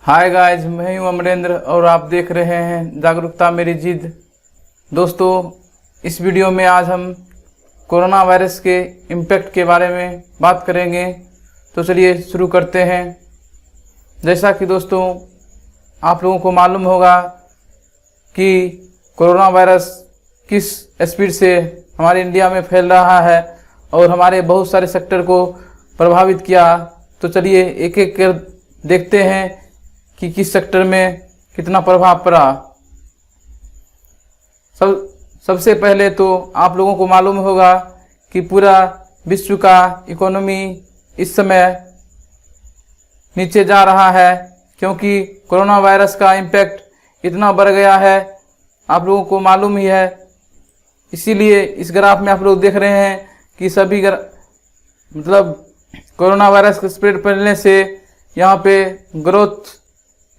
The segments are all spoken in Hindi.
हाय गाइस, मैं हूं अमरेंद्र और आप देख रहे हैं जागरूकता मेरी जिद। दोस्तों, इस वीडियो में आज हम कोरोना वायरस के इम्पैक्ट के बारे में बात करेंगे। तो चलिए शुरू करते हैं। जैसा कि दोस्तों आप लोगों को मालूम होगा कि कोरोना वायरस किस स्पीड से हमारे इंडिया में फैल रहा है और हमारे बहुत सारे सेक्टर को प्रभावित किया। तो चलिए एक एक कर देखते हैं कि किस सेक्टर में कितना प्रभाव पड़ा। सबसे पहले तो आप लोगों को मालूम होगा कि पूरा विश्व का इकोनॉमी इस समय नीचे जा रहा है, क्योंकि कोरोना वायरस का इम्पैक्ट इतना बढ़ गया है, आप लोगों को मालूम ही है। इसीलिए इस ग्राफ में आप लोग देख रहे हैं कि सभी कोरोना वायरस के स्प्रेड फैलने से यहाँ पे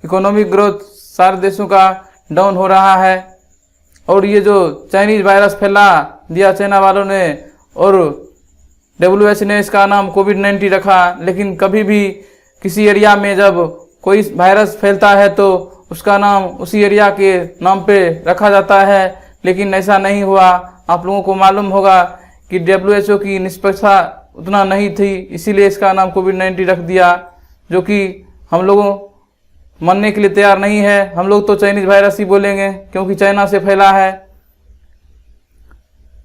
इकोनॉमिक ग्रोथ सारे देशों का डाउन हो रहा है। और ये जो चाइनीज वायरस फैला दिया चाइना वालों ने, और WHO ने इसका नाम कोविड-19 रखा, लेकिन कभी भी किसी एरिया में जब कोई वायरस फैलता है तो उसका नाम उसी एरिया के नाम पे रखा जाता है, लेकिन ऐसा नहीं हुआ। आप लोगों को मालूम होगा कि WHO की निष्पक्षता उतना नहीं थी, इसीलिए इसका नाम कोविड-19 रख दिया, जो कि हम लोगों मानने के लिए तैयार नहीं है। हम लोग तो चाइनीज वायरस ही बोलेंगे, क्योंकि चाइना से फैला है।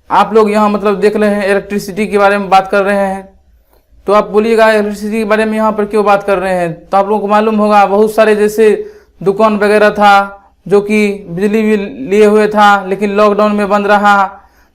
आप लोग यहाँ देख रहे हैं इलेक्ट्रिसिटी के बारे में बात कर रहे हैं, तो आप बोलिएगा इलेक्ट्रिसिटी के बारे में यहाँ पर क्यों बात कर रहे हैं। तो आप लोगों को मालूम होगा बहुत सारे जैसे दुकान वगैरह था जो कि बिजली भी लिए हुए था, लेकिन लॉकडाउन में बंद रहा।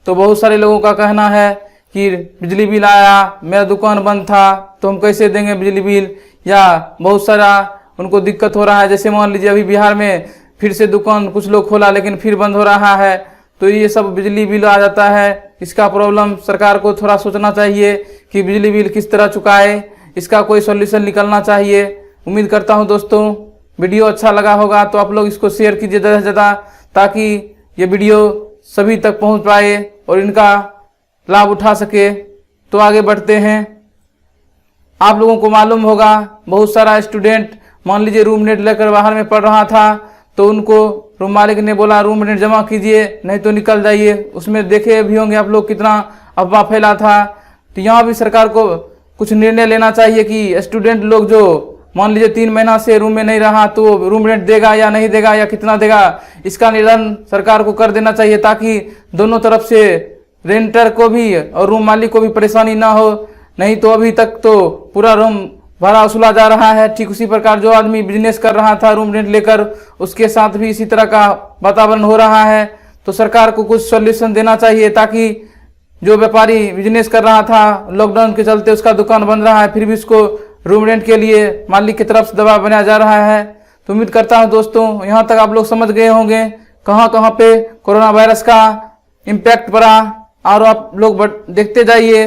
तो बहुत सारे लोगों का कहना है कि बिजली बिल आया, मेरा दुकान बंद था, तो हम कैसे देंगे बिजली बिल, या बहुत सारा उनको दिक्कत हो रहा है। जैसे मान लीजिए अभी बिहार में फिर से दुकान कुछ लोग खोला, लेकिन फिर बंद हो रहा है, तो ये सब बिजली बिल आ जाता है। इसका प्रॉब्लम सरकार को थोड़ा सोचना चाहिए कि बिजली बिल किस तरह चुकाए, इसका कोई सॉल्यूशन निकलना चाहिए। उम्मीद करता हूँ दोस्तों वीडियो अच्छा लगा होगा, तो आप लोग इसको शेयर कीजिए ज़्यादा से ज़्यादा, ताकि ये वीडियो सभी तक पहुँच पाए और इनका लाभ उठा सके। तो आगे बढ़ते हैं। आप लोगों को मालूम होगा बहुत सारा स्टूडेंट मान लीजिए रूम रेंट लेकर बाहर में पढ़ रहा था, तो उनको रूम मालिक ने बोला रूम रेंट जमा कीजिए, नहीं तो निकल जाइए। उसमें देखे भी होंगे आप लोग कितना अफवाह फैला था। तो यहाँ भी सरकार को कुछ निर्णय लेना चाहिए कि स्टूडेंट लोग जो मान लीजिए 3 महीना से रूम में नहीं रहा, तो रूम रेंट देगा या नहीं देगा, या कितना देगा, इसका निर्णय सरकार को कर देना चाहिए, ताकि दोनों तरफ से रेंटर को भी और रूम मालिक को भी परेशानी ना हो। नहीं तो अभी तक तो पूरा रूम भाड़ा वसूला जा रहा है। ठीक उसी प्रकार जो आदमी बिजनेस कर रहा था रूम रेंट लेकर, उसके साथ भी इसी तरह का वातावरण हो रहा है। तो सरकार को कुछ सॉल्यूशन देना चाहिए, ताकि जो व्यापारी बिजनेस कर रहा था लॉकडाउन के चलते उसका दुकान बंद रहा है, फिर भी उसको रूम रेंट के लिए मालिक की तरफ से दबाव बनाया जा रहा है। तो उम्मीद करता हूँ दोस्तों यहाँ तक आप लोग समझ गए होंगे कहाँ कहाँ पे कोरोना वायरस का इम्पैक्ट पड़ा। और आप लोग देखते जाइए।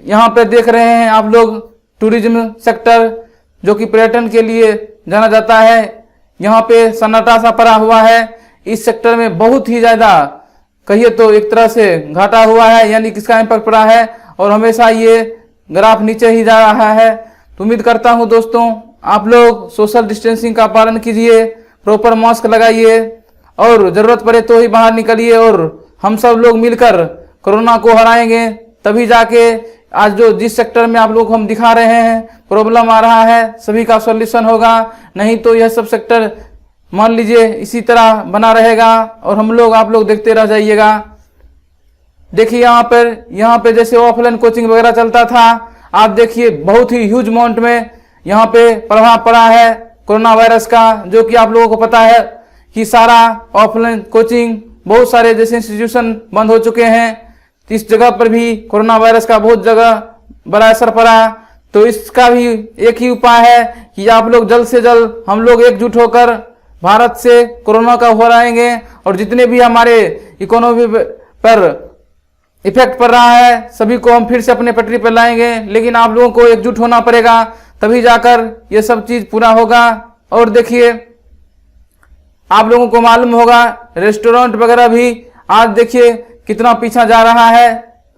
यहाँ पे देख रहे हैं आप लोग टूरिज्म सेक्टर, जो कि पर्यटन के लिए जाना जाता है, यहाँ पे सन्नाटा सा पड़ा हुआ है। इस सेक्टर में बहुत ही ज़्यादा कहिए तो एक तरह से घाटा हुआ है, यानी किसका इम्पैक्ट पड़ा है, और हमेशा ये ग्राफ नीचे ही जा रहा है। तो उम्मीद करता हूँ दोस्तों आप लोग सोशल डिस्टेंसिंग का पालन कीजिए, प्रॉपर मास्क लगाइए, और ज़रूरत पड़े तो ही बाहर निकलिए, और हम सब लोग मिलकर कोरोना को हराएंगे। तभी जाके आज जो जिस सेक्टर में आप लोग हम दिखा रहे हैं प्रॉब्लम आ रहा है, सभी का सॉल्यूशन होगा। नहीं तो यह सब सेक्टर मान लीजिए इसी तरह बना रहेगा, और हम लोग आप लोग देखते रह जाइएगा। देखिए यहाँ पे जैसे ऑफलाइन कोचिंग वगैरह चलता था, आप देखिए बहुत ही ह्यूज अमाउंट में यहाँ पे प्रभाव पड़ा है कोरोना वायरस का, जो कि आप लोगों को पता है कि सारा ऑफलाइन कोचिंग बहुत सारे जैसे इंस्टीट्यूशन बंद हो चुके हैं। इस जगह पर भी कोरोना वायरस का बहुत जगह बड़ा असर पड़ा। तो इसका भी एक ही उपाय है कि आप लोग जल्द से जल्द हम लोग एकजुट होकर भारत से कोरोना का हराएंगे, और जितने भी हमारे इकोनॉमी पर इफेक्ट पड़ रहा है सभी को हम फिर से अपने पटरी पर लाएंगे। लेकिन आप लोगों को एकजुट होना पड़ेगा, तभी जाकर ये सब चीज पूरा होगा। और देखिए आप लोगों को मालूम होगा रेस्टोरेंट वगैरह भी आज देखिए कितना पीछा जा रहा है।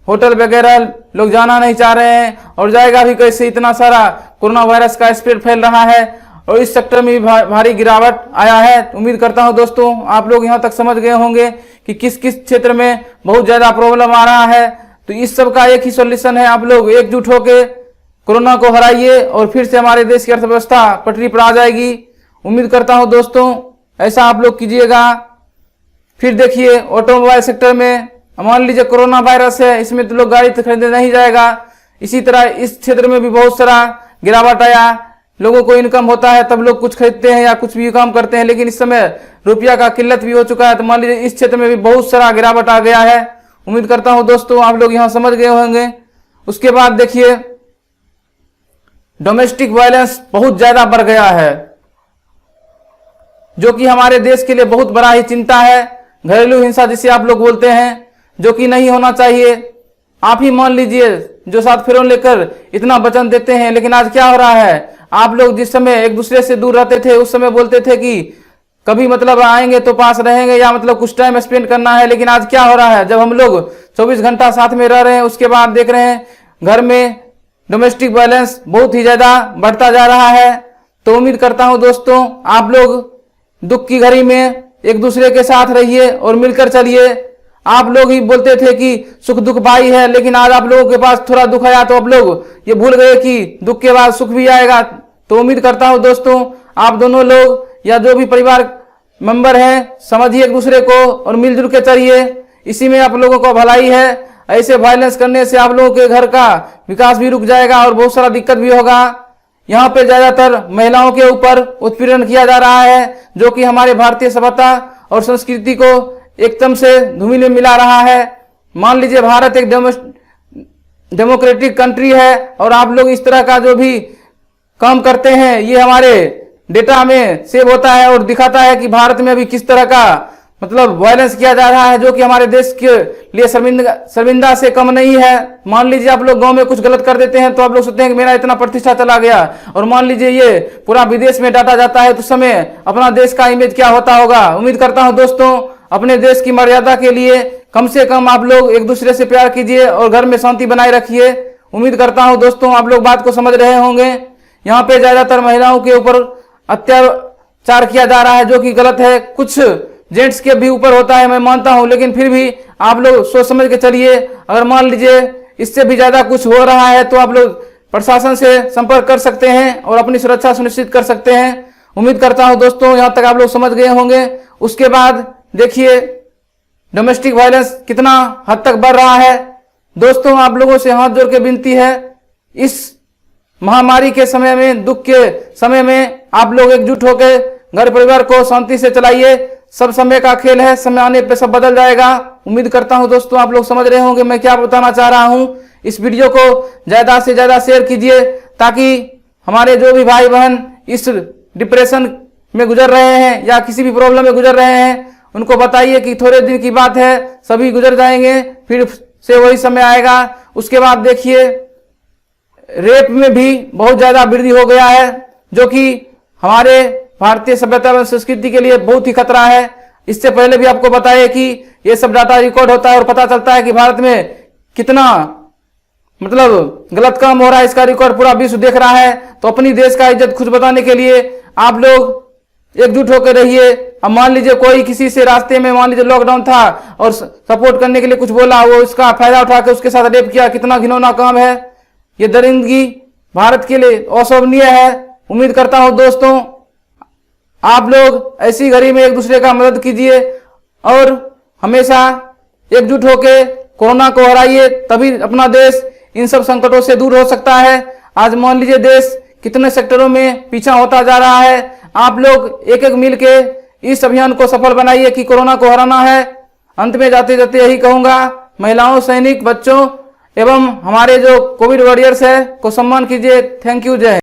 होटल वगैरह लोग जाना नहीं चाह रहे हैं, और जाएगा भी कैसे, इतना सारा कोरोना वायरस का स्प्रेड फैल रहा है। और इस सेक्टर में भी भारी गिरावट आया है। उम्मीद करता हूं दोस्तों आप लोग यहां तक समझ गए होंगे कि किस किस क्षेत्र में बहुत ज्यादा प्रॉब्लम आ रहा है। तो इस सब का एक ही सॉल्यूशन है, आप लोग एकजुट होकर कोरोना को हराइए और फिर से हमारे देश की अर्थव्यवस्था पटरी पर आ जाएगी। उम्मीद करता हूं दोस्तों ऐसा आप लोग कीजिएगा। फिर देखिए ऑटोमोबाइल सेक्टर में मान लीजिए कोरोना वायरस है, इसमें तो लोग गाड़ी खरीदने नहीं जाएगा। इसी तरह इस क्षेत्र में भी बहुत सारा गिरावट आया। लोगों को इनकम होता है तब लोग कुछ खरीदते हैं या कुछ भी काम करते हैं, लेकिन इस समय रुपया का किल्लत भी हो चुका है। तो मान लीजिए इस क्षेत्र में भी बहुत सारा गिरावट आ गया है। उम्मीद करता हूं दोस्तों आप लोग यहां समझ गए होंगे। उसके बाद देखिए डोमेस्टिक वायलेंस बहुत ज्यादा बढ़ गया है, जो कि हमारे देश के लिए बहुत बड़ा ही चिंता है। घरेलू हिंसा जिसे आप लोग बोलते हैं, जो कि नहीं होना चाहिए। आप ही मान लीजिए जो 7 फेरों लेकर इतना वचन देते हैं, लेकिन आज क्या हो रहा है। आप लोग जिस समय एक दूसरे से दूर रहते थे उस समय बोलते थे कि कभी मतलब आएंगे तो पास रहेंगे या मतलब कुछ टाइम स्पेंड करना है, लेकिन आज क्या हो रहा है। जब हम लोग 24 घंटा साथ में रह रहे हैं उसके बाद देख रहे हैं घर में डोमेस्टिक वायलेंस बहुत ही ज्यादा बढ़ता जा रहा है। तो उम्मीद करता हूं दोस्तों आप लोग दुख की घड़ी में एक दूसरे के साथ रहिए और मिलकर चलिए। आप लोग ही बोलते थे कि सुख दुख भाई है, लेकिन आज आप लोगों के पास थोड़ा दुख आया तो आप लोग ये भूल गए कि दुख के बाद सुख भी आएगा। तो उम्मीद करता हूं दोस्तों आप दोनों लोग या जो भी परिवार मेंबर हैं समझिए एक दूसरे को और मिलजुल के चलिए। इसी में आप लोगों को भलाई है। ऐसे वायलेंस करने से आप लोगों के घर का विकास भी रुक जाएगा और बहुत सारा दिक्कत भी होगा। यहाँ पे ज्यादातर महिलाओं के ऊपर उत्पीड़न किया जा रहा है, जो कि हमारे भारतीय सभ्यता और संस्कृति को एकदम से धूमिल में मिला रहा है। मान लीजिए भारत एक डेमोक्रेटिक कंट्री है और आप लोग इस तरह का जो भी काम करते हैं ये हमारे डेटा में सेव होता है और दिखाता है कि भारत में अभी किस तरह का मतलब वायलेंस किया जा रहा है, जो कि हमारे देश के लिए शर्मिंदा से कम नहीं है। मान लीजिए आप लोग गांव में कुछ गलत कर देते हैं तो आप लोग सोचते हैं कि मेरा इतना प्रतिष्ठा चला गया, और मान लीजिए ये पूरा विदेश में डाटा जाता है तो समय अपना देश का इमेज क्या होता होगा। उम्मीद करता हूं दोस्तों अपने देश की मर्यादा के लिए कम से कम आप लोग एक दूसरे से प्यार कीजिए और घर में शांति बनाए रखिए। उम्मीद करता हूं दोस्तों आप लोग बात को समझ रहे होंगे। यहाँ पे ज्यादातर महिलाओं के ऊपर अत्याचार किया जा रहा है, जो कि गलत है। कुछ जेंट्स के भी ऊपर होता है मैं मानता हूं, लेकिन फिर भी आप लोग सोच समझ के चलिए। अगर मान लीजिए इससे भी ज्यादा कुछ हो रहा है तो आप लोग प्रशासन से संपर्क कर सकते हैं और अपनी सुरक्षा सुनिश्चित कर सकते हैं। उम्मीद करता हूं दोस्तों यहाँ तक आप लोग समझ गए होंगे। उसके बाद देखिए डोमेस्टिक वायलेंस कितना हद तक बढ़ रहा है। दोस्तों आप लोगों से हाथ जोड़ के विनती है, इस महामारी के समय में, दुख के समय में आप लोग एकजुट होकर घर परिवार को शांति से चलाइए। सब समय का खेल है, समय आने पे सब बदल जाएगा। उम्मीद करता हूं दोस्तों आप लोग समझ रहे होंगे मैं क्या बताना चाह रहा हूं। इस वीडियो को ज्यादा से ज्यादा शेयर कीजिए ताकि हमारे जो भी भाई बहन इस डिप्रेशन में गुजर रहे हैं या किसी भी प्रॉब्लम में गुजर रहे हैं उनको बताइए कि थोड़े दिन की बात है, सभी गुजर जाएंगे, फिर से वही समय आएगा। उसके बाद देखिए रेप में भी बहुत ज्यादा वृद्धि हो गया है, जो कि हमारे भारतीय सभ्यता और संस्कृति के लिए बहुत ही खतरा है। इससे पहले भी आपको बताया कि ये सब डाटा रिकॉर्ड होता है और पता चलता है कि भारत में कितना मतलब गलत काम हो रहा है। इसका रिकॉर्ड पूरा विश्व देख रहा है। तो अपनी देश का इज्जत खुद बताने के लिए आप लोग एकजुट होकर रहिए। अब मान लीजिए कोई किसी से रास्ते में मान लीजिए लॉकडाउन था और सपोर्ट करने के लिए कुछ बोला, वो इसका फायदा उठा के उसके साथ रेप किया, कितना घिनौना काम है। ये दरिंदगी भारत के लिए अशोभनीय है। उम्मीद करता हूं दोस्तों आप लोग ऐसी घड़ी में एक दूसरे का मदद कीजिए और हमेशा एकजुट होकर कोरोना को हराइए, तभी अपना देश इन सब संकटों से दूर हो सकता है। आज मान लीजिए देश कितने सेक्टरों में पीछा होता जा रहा है। आप लोग एक एक मिल के इस अभियान को सफल बनाइए कि कोरोना को हराना है। अंत में जाते जाते यही कहूंगा, महिलाओं, सैनिक, बच्चों एवं हमारे जो कोविड वॉरियर्स है को सम्मान कीजिए। थैंक यू, जय।